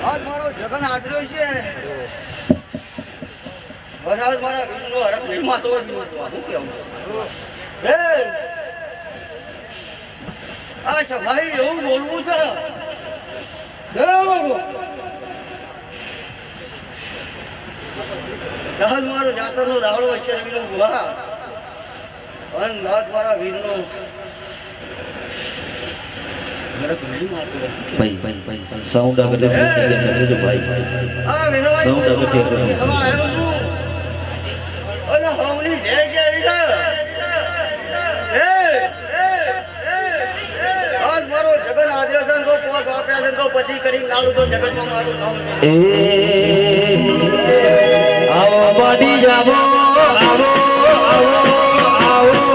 आज मारो जगन आदर्यो छे महाराज मारा वीरनो हरख निर्मा तो હું કેવું એ આ સભાઈ એવું બોલવું છે દેવગો દાદ મારો જાતરનો દાવળો છે વીરનો ગુહા અન દાદ મારા વીરનો भाई साउंड अगर जो भाई साउंड अगर अरे हमनी दे के आज मारो जगन आदिवासन को पोस ऑपरेशन को पची करी नालू तो जगत में मारो नाम ए आओ बड़ी जाबो आओ आओ आओ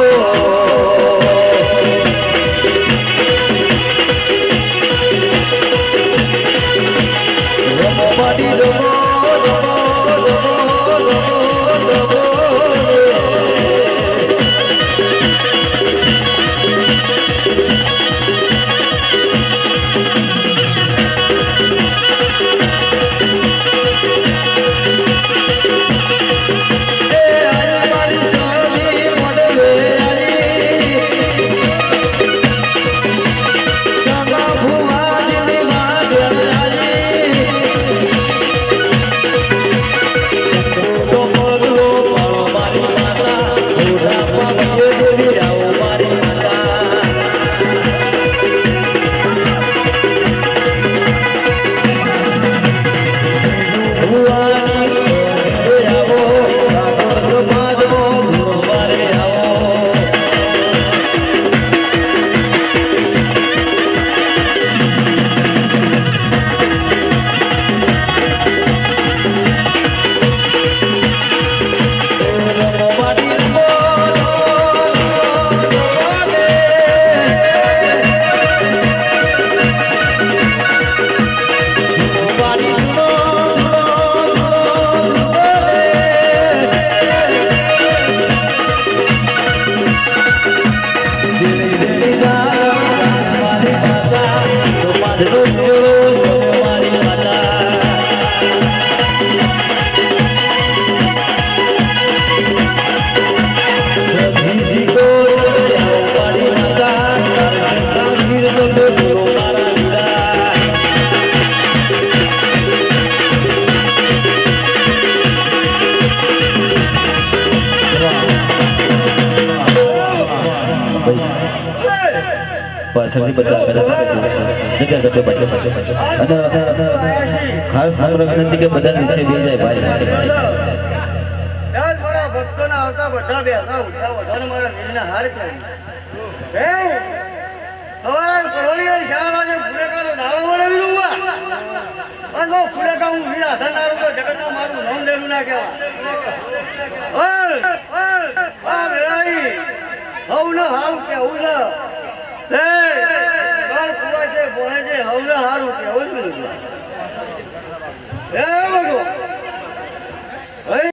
પાછળથી બધા જગ્યા કરતો પાછળ અને ખાસ આપણે વિનંતી કે બધા નીચે બેસી જાય ભાઈ યાર મારા ભક્તોના આવતા બધા બેસા ઉઠા વધારે મારા વીરના હાર કરી હે સવારે કરોલિયા શાળા વાગે પૂરે કાલે દાડો વળે વીરું જો ખુલેગા હું વીરા ધનારું તો જગતમાં મારું નામ લેરું ના કહેવાય. આ વેળાઈ હવને હારું કેવું છે. ઘર કુવા છે ભોણે છે હવને હારું કેવું જ નહીં.